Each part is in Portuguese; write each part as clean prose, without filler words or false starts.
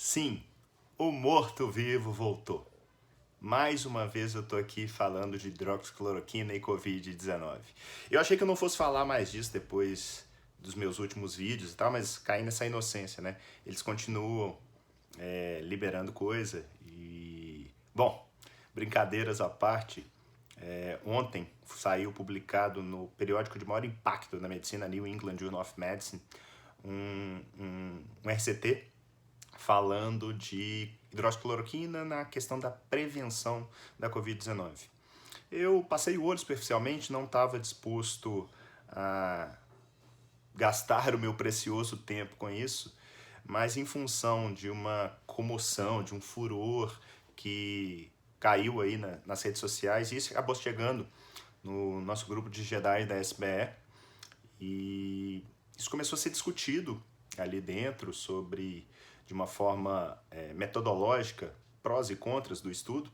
Sim, o morto-vivo voltou. Mais uma vez eu tô aqui falando de hidroxicloroquina e Covid-19. Eu achei que eu não fosse falar mais disso depois dos meus últimos vídeos e tal, mas caí nessa inocência, né? Eles continuam liberando coisa e... Bom, brincadeiras à parte, ontem saiu publicado no periódico de maior impacto na medicina, New England Journal of Medicine, um RCT falando de hidroxicloroquina na questão da prevenção da Covid-19. Eu passei o olho superficialmente, não estava disposto a gastar o meu precioso tempo com isso, mas em função de uma comoção, de um furor que caiu aí nas redes sociais, e isso acabou chegando no nosso grupo de Jedi da SBE, e isso começou a ser discutido ali dentro sobre, de uma forma metodológica, prós e contras do estudo.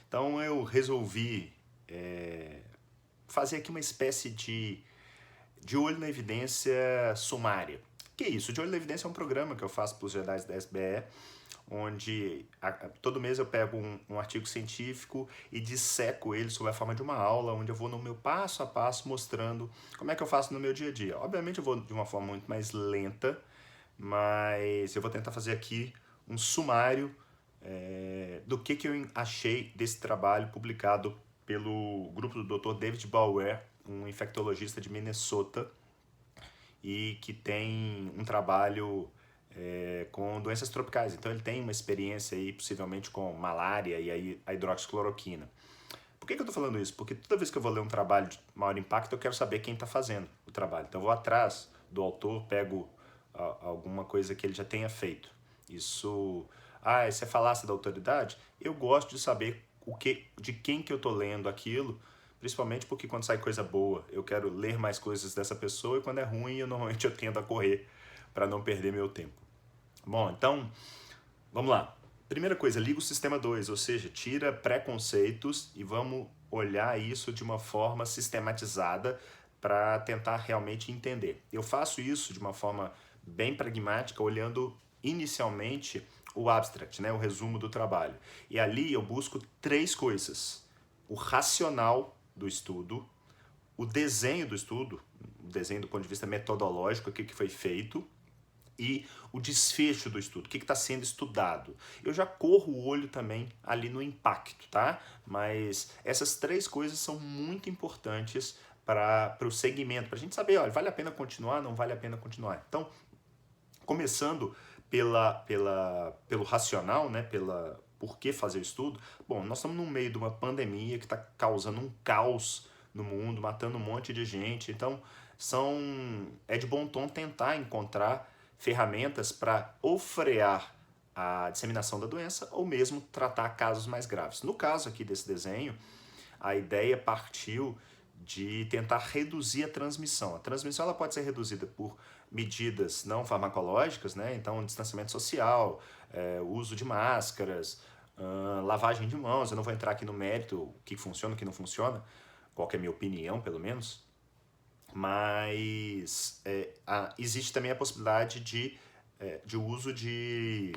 Então eu resolvi fazer aqui uma espécie de olho na evidência sumária. Que é isso? De olho na evidência é um programa que eu faço para os Jedi da SBE, onde todo mês eu pego um artigo científico e disseco ele sob a forma de uma aula, onde eu vou no meu passo a passo mostrando como é que eu faço no meu dia a dia. Obviamente eu vou de uma forma muito mais lenta, mas eu vou tentar fazer aqui um sumário do que eu achei desse trabalho publicado pelo grupo do Dr. David Bauer, um infectologista de Minnesota, e que tem um trabalho com doenças tropicais. Então ele tem uma experiência aí, possivelmente com malária e aí a hidroxicloroquina. Por que eu estou falando isso? Porque toda vez que eu vou ler um trabalho de maior impacto, eu quero saber quem está fazendo o trabalho. Então eu vou atrás do autor, pego alguma coisa que ele já tenha feito. Isso é falácia da autoridade? Eu gosto de saber de quem que eu estou lendo aquilo, principalmente porque quando sai coisa boa, eu quero ler mais coisas dessa pessoa, e quando é ruim, normalmente eu tendo a correr para não perder meu tempo. Bom, então, vamos lá. Primeira coisa, liga o sistema 2, ou seja, tira preconceitos e vamos olhar isso de uma forma sistematizada para tentar realmente entender. Eu faço isso de uma forma bem pragmática, olhando inicialmente o abstract, né, o resumo do trabalho. E ali eu busco três coisas: o racional do estudo, o desenho do estudo, o desenho do ponto de vista metodológico, o que foi feito, e o desfecho do estudo, o que está sendo estudado. Eu já corro o olho também ali no impacto, tá? Mas essas três coisas são muito importantes para o segmento, para a gente saber, olha, vale a pena continuar, não vale a pena continuar. Então, começando pelo racional, né, por que fazer o estudo. Bom, nós estamos no meio de uma pandemia que está causando um caos no mundo, matando um monte de gente. Então, é de bom tom tentar encontrar ferramentas para ou frear a disseminação da doença ou mesmo tratar casos mais graves. No caso aqui desse desenho, a ideia partiu de tentar reduzir a transmissão. A transmissão ela pode ser reduzida por medidas não farmacológicas, né? Então distanciamento social, uso de máscaras, lavagem de mãos. Eu não vou entrar aqui no mérito, o que funciona, o que não funciona, qual que é a minha opinião, pelo menos. Mas existe também a possibilidade de uso de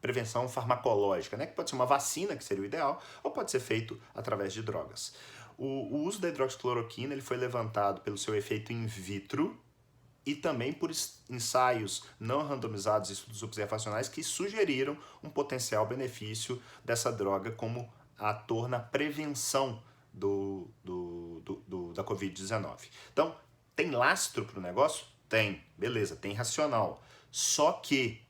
prevenção farmacológica, né? Que pode ser uma vacina, que seria o ideal, ou pode ser feito através de drogas. O uso da hidroxicloroquina ele foi levantado pelo seu efeito in vitro e também por ensaios não randomizados e estudos observacionais que sugeriram um potencial benefício dessa droga como ator na prevenção da Covid-19. Então, tem lastro para o negócio? Tem, beleza, tem racional. Só que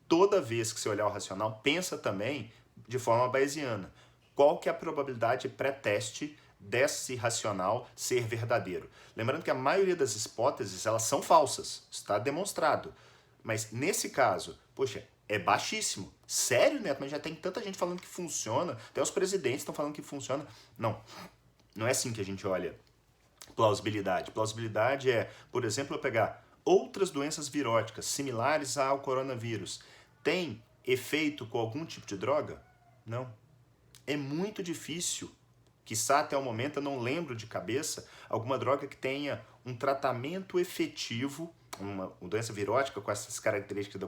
toda vez que você olhar o racional, pensa também de forma bayesiana. Qual que é a probabilidade pré-teste desse racional ser verdadeiro? Lembrando que a maioria das hipóteses elas são falsas, está demonstrado. Mas nesse caso, poxa, é baixíssimo. Sério, Neto? Mas já tem tanta gente falando que funciona, até os presidentes estão falando que funciona. Não é assim que a gente olha plausibilidade. Plausibilidade é, por exemplo, eu pegar outras doenças viróticas similares ao coronavírus. Tem efeito com algum tipo de droga? Não. É muito difícil, quiçá até o momento eu não lembro de cabeça, alguma droga que tenha um tratamento efetivo, uma doença virótica com essas características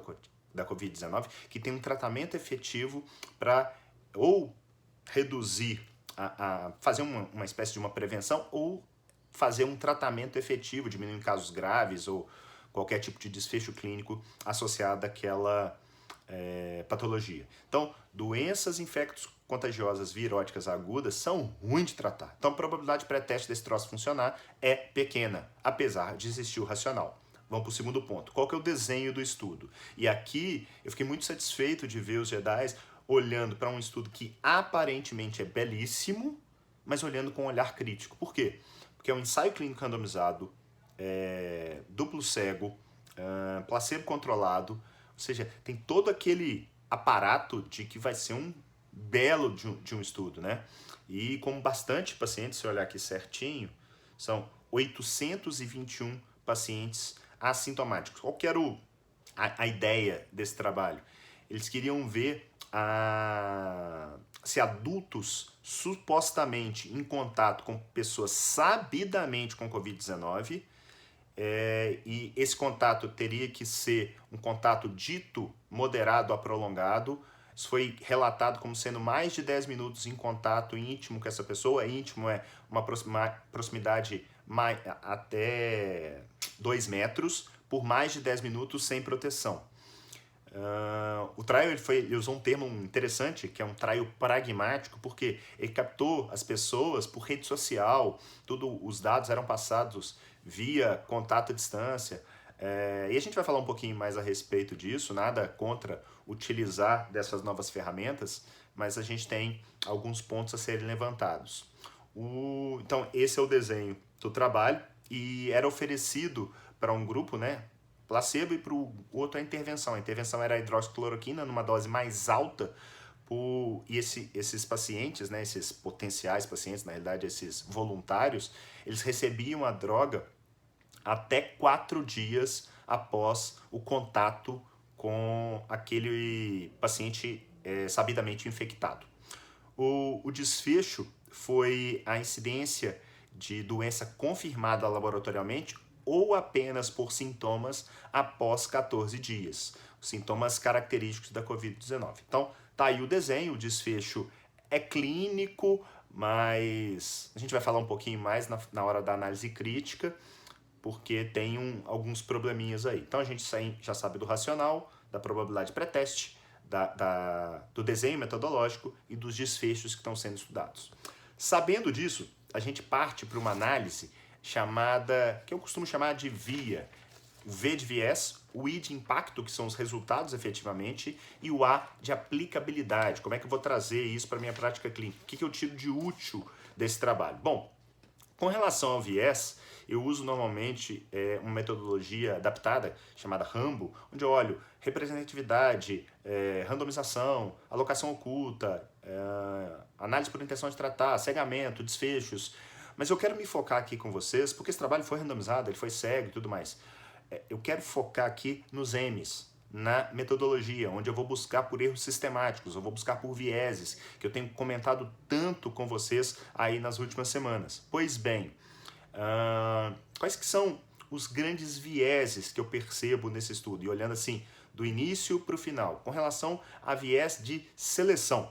da Covid-19 que tem um tratamento efetivo para ou reduzir, fazer uma espécie de uma prevenção ou fazer um tratamento efetivo, diminuindo casos graves ou qualquer tipo de desfecho clínico associado àquela patologia. Então, doenças infecto-contagiosas viróticas agudas são ruins de tratar. Então, a probabilidade pré-teste desse troço funcionar é pequena, apesar de existir o racional. Vamos para o segundo ponto. Qual que é o desenho do estudo? E aqui eu fiquei muito satisfeito de ver os Jedis olhando para um estudo que aparentemente é belíssimo, mas olhando com um olhar crítico. Por quê? Porque é um ensaio clínico randomizado, duplo cego, placebo controlado, ou seja, tem todo aquele aparato de que vai ser um belo de um estudo, né? E com bastante pacientes, se eu olhar aqui certinho, são 821 pacientes assintomáticos. Qual que era a ideia desse trabalho? Eles queriam ver se adultos supostamente em contato com pessoas sabidamente com Covid-19, e esse contato teria que ser um contato dito moderado a prolongado. Isso foi relatado como sendo mais de 10 minutos em contato íntimo com essa pessoa. Íntimo é uma proximidade até 2 metros por mais de 10 minutos sem proteção. O trial ele usou um termo interessante, que é um trial pragmático, porque ele captou as pessoas por rede social, os dados eram passados via contato à distância, e a gente vai falar um pouquinho mais a respeito disso, nada contra utilizar dessas novas ferramentas, mas a gente tem alguns pontos a serem levantados. Então, esse é o desenho do trabalho, e era oferecido para um grupo, né, placebo, e para o outro a intervenção. A intervenção era a hidroxicloroquina numa dose mais alta, e esses pacientes, né, esses potenciais pacientes, na realidade esses voluntários, eles recebiam a droga até 4 dias após o contato com aquele paciente sabidamente infectado. O desfecho foi a incidência de doença confirmada laboratorialmente ou apenas por sintomas após 14 dias, os sintomas característicos da Covid-19. Então, tá aí o desenho, o desfecho é clínico, mas a gente vai falar um pouquinho mais na hora da análise crítica, porque tem alguns probleminhas aí. Então, a gente já sabe do racional, da probabilidade pré-teste, do desenho metodológico e dos desfechos que estão sendo estudados. Sabendo disso, a gente parte para uma análise chamada, que eu costumo chamar de VIA. O V de viés, o I de impacto, que são os resultados efetivamente, e o A de aplicabilidade. Como é que eu vou trazer isso para a minha prática clínica? O que eu tiro de útil desse trabalho? Bom, com relação ao viés, eu uso normalmente uma metodologia adaptada chamada Rambo, onde eu olho representatividade, randomização, alocação oculta, análise por intenção de tratar, cegamento, desfechos. Mas eu quero me focar aqui com vocês, porque esse trabalho foi randomizado, ele foi cego e tudo mais. Eu quero focar aqui nos M's, na metodologia, onde eu vou buscar por erros sistemáticos, eu vou buscar por vieses, que eu tenho comentado tanto com vocês aí nas últimas semanas. Pois bem, quais que são os grandes vieses que eu percebo nesse estudo? E olhando assim, do início para o final, com relação a viés de seleção.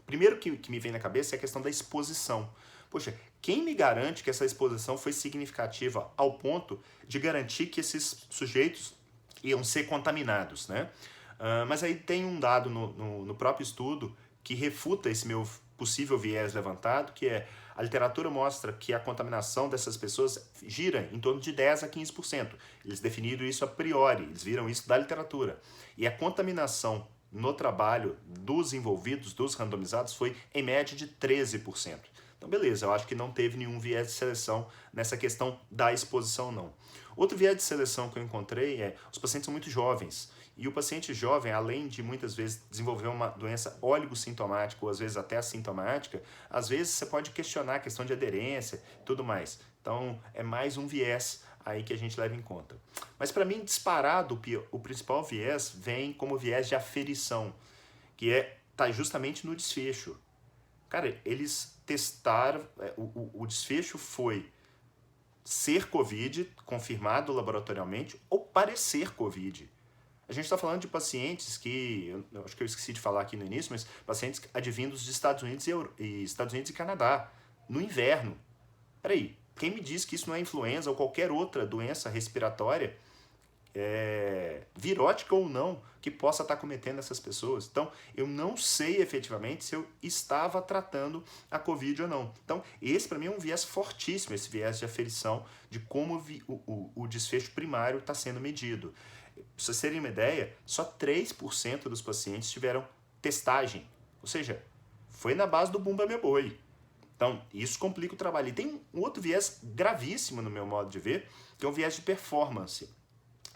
Primeiro que me vem na cabeça é a questão da exposição. Poxa, quem me garante que essa exposição foi significativa ao ponto de garantir que esses sujeitos iam ser contaminados, né? Mas aí tem um dado no próprio estudo que refuta esse meu possível viés levantado, que é a literatura mostra que a contaminação dessas pessoas gira em torno de 10 a 15%. Eles definiram isso a priori, eles viram isso da literatura. E a contaminação no trabalho dos envolvidos, dos randomizados, foi em média de 13%. Então, beleza, eu acho que não teve nenhum viés de seleção nessa questão da exposição, não. Outro viés de seleção que eu encontrei é os pacientes são muito jovens. E o paciente jovem, além de muitas vezes desenvolver uma doença oligossintomática ou às vezes até assintomática, às vezes você pode questionar a questão de aderência e tudo mais. Então, é mais um viés aí que a gente leva em conta. Mas para mim, disparado, o principal viés vem como viés de aferição, que tá justamente no desfecho. Cara, eles testaram, o desfecho foi ser Covid, confirmado laboratorialmente, ou parecer Covid. gente está falando de pacientes que, eu acho que eu esqueci de falar aqui no início, mas pacientes advindos de Estados Unidos Estados Unidos e Canadá, no inverno. Peraí, quem me diz que isso não é influenza ou qualquer outra doença respiratória, virótica ou não, que possa estar cometendo essas pessoas? Então, eu não sei efetivamente se eu estava tratando a Covid ou não. Então, esse para mim é um viés fortíssimo, esse viés de aferição de como o desfecho primário está sendo medido. Para vocês terem uma ideia, só 3% dos pacientes tiveram testagem, ou seja, foi na base do bumba meu boi. Então, isso complica o trabalho. E tem um outro viés gravíssimo no meu modo de ver, que é o viés de performance.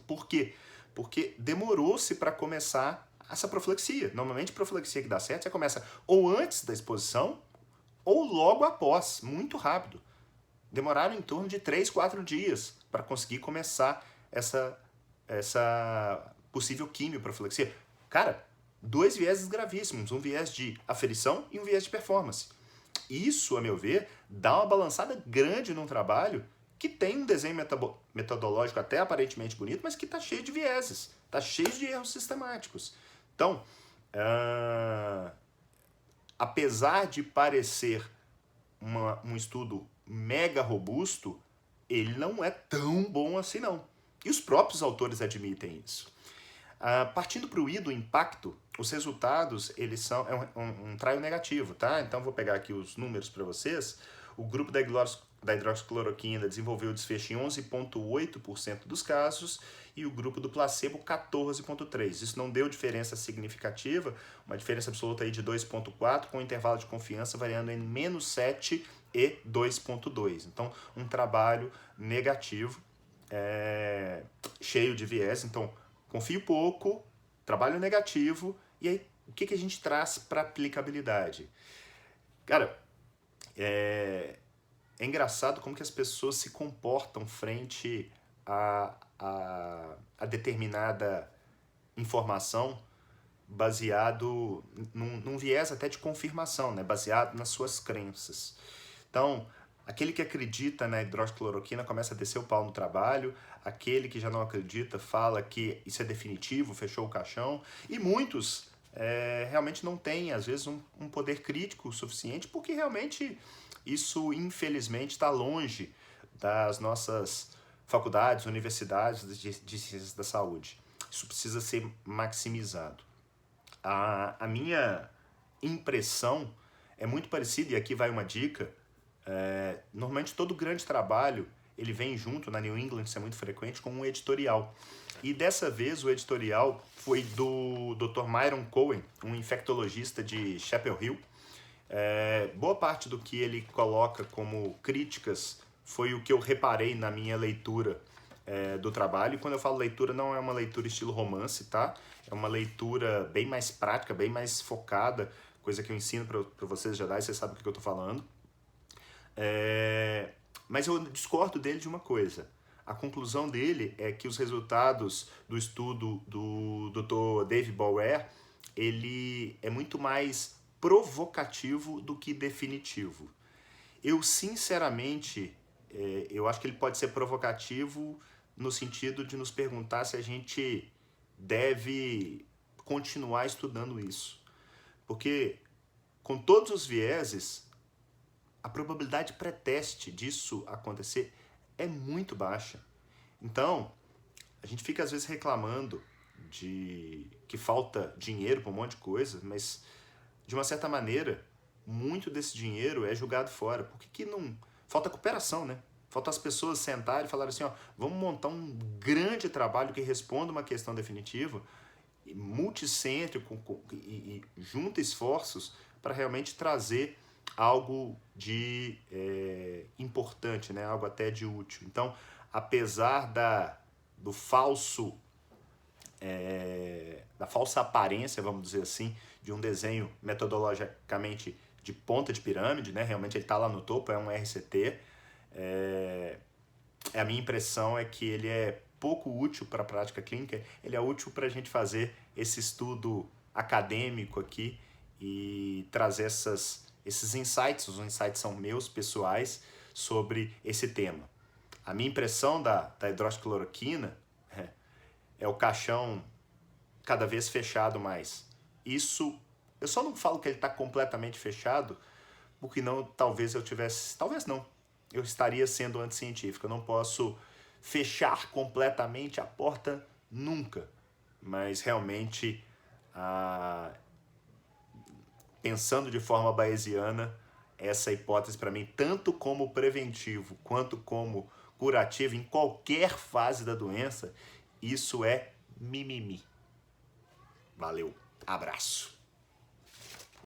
Por quê? Porque demorou-se para começar essa profilaxia. Normalmente, profilaxia que dá certo, você começa ou antes da exposição ou logo após, muito rápido. Demoraram em torno de 3, 4 dias para conseguir começar essa possível quimioprofilaxia. Cara, 2 vieses gravíssimos, um viés de aferição e um viés de performance. Isso, a meu ver, dá uma balançada grande num trabalho que tem um desenho metodológico até aparentemente bonito, mas que está cheio de vieses, está cheio de erros sistemáticos. Então, apesar de parecer um estudo mega robusto, ele não é tão bom assim não. E os próprios autores admitem isso. Partindo para o I do impacto, os resultados eles são um trial negativo, tá? Então vou pegar aqui os números para vocês. O grupo da hidroxicloroquina desenvolveu desfecho em 11,8% dos casos e o grupo do placebo 14,3%. Isso não deu diferença significativa, uma diferença absoluta aí de 2,4%, com um intervalo de confiança variando em -7 e 2,2%. Então, um trabalho negativo, cheio de viés. Então, confio pouco, trabalho negativo, e aí o que a gente traz para aplicabilidade? Cara, é engraçado como que as pessoas se comportam frente a determinada informação baseado num viés até de confirmação, né? Baseado nas suas crenças. Então, aquele que acredita na hidroxicloroquina começa a descer o pau no trabalho, aquele que já não acredita fala que isso é definitivo, fechou o caixão, e muitos realmente não têm, às vezes, um poder crítico suficiente, porque realmente isso, infelizmente, está longe das nossas faculdades, universidades de ciências da saúde. Isso precisa ser maximizado. A minha impressão é muito parecida, e aqui vai uma dica. Normalmente todo grande trabalho ele vem junto, na New England isso é muito frequente, com um editorial. E dessa vez o editorial foi do Dr. Myron Cohen, um infectologista de Chapel Hill. Boa parte do que ele coloca como críticas foi o que eu reparei na minha leitura do trabalho. E quando eu falo leitura, não é uma leitura estilo romance, tá? É uma leitura bem mais prática, bem mais focada, coisa que eu ensino para vocês já dar, e vocês sabem o que eu estou falando. Mas eu discordo dele de uma coisa. A conclusão dele é que os resultados do estudo do Dr. Dave Bower, ele é muito mais provocativo do que definitivo. Eu, sinceramente, eu acho que ele pode ser provocativo no sentido de nos perguntar se a gente deve continuar estudando isso. Porque, com todos os vieses, a probabilidade pré-teste disso acontecer é muito baixa. Então, a gente fica às vezes reclamando de que falta dinheiro para um monte de coisa, mas de uma certa maneira, muito desse dinheiro é jogado fora. Por que não... Falta cooperação, né? Falta as pessoas sentarem e falarem assim, ó, vamos montar um grande trabalho que responda uma questão definitiva, multicêntrico, e junta esforços para realmente trazer algo de importante, né? Algo até de útil. Então, apesar da falsa aparência, vamos dizer assim, de um desenho metodologicamente de ponta de pirâmide, né? Realmente ele está lá no topo, é um RCT. A minha impressão é que ele é pouco útil para a prática clínica, ele é útil para a gente fazer esse estudo acadêmico aqui e trazer esses insights. Os insights são meus, pessoais, sobre esse tema. A minha impressão da hidroxicloroquina é o caixão cada vez fechado mais. Isso, eu só não falo que ele está completamente fechado, porque não, talvez eu tivesse, talvez não, eu estaria sendo anticientífico. Eu não posso fechar completamente a porta nunca, mas realmente, pensando de forma bayesiana, essa hipótese para mim, tanto como preventivo quanto como curativo, em qualquer fase da doença, isso é mimimi. Valeu, abraço.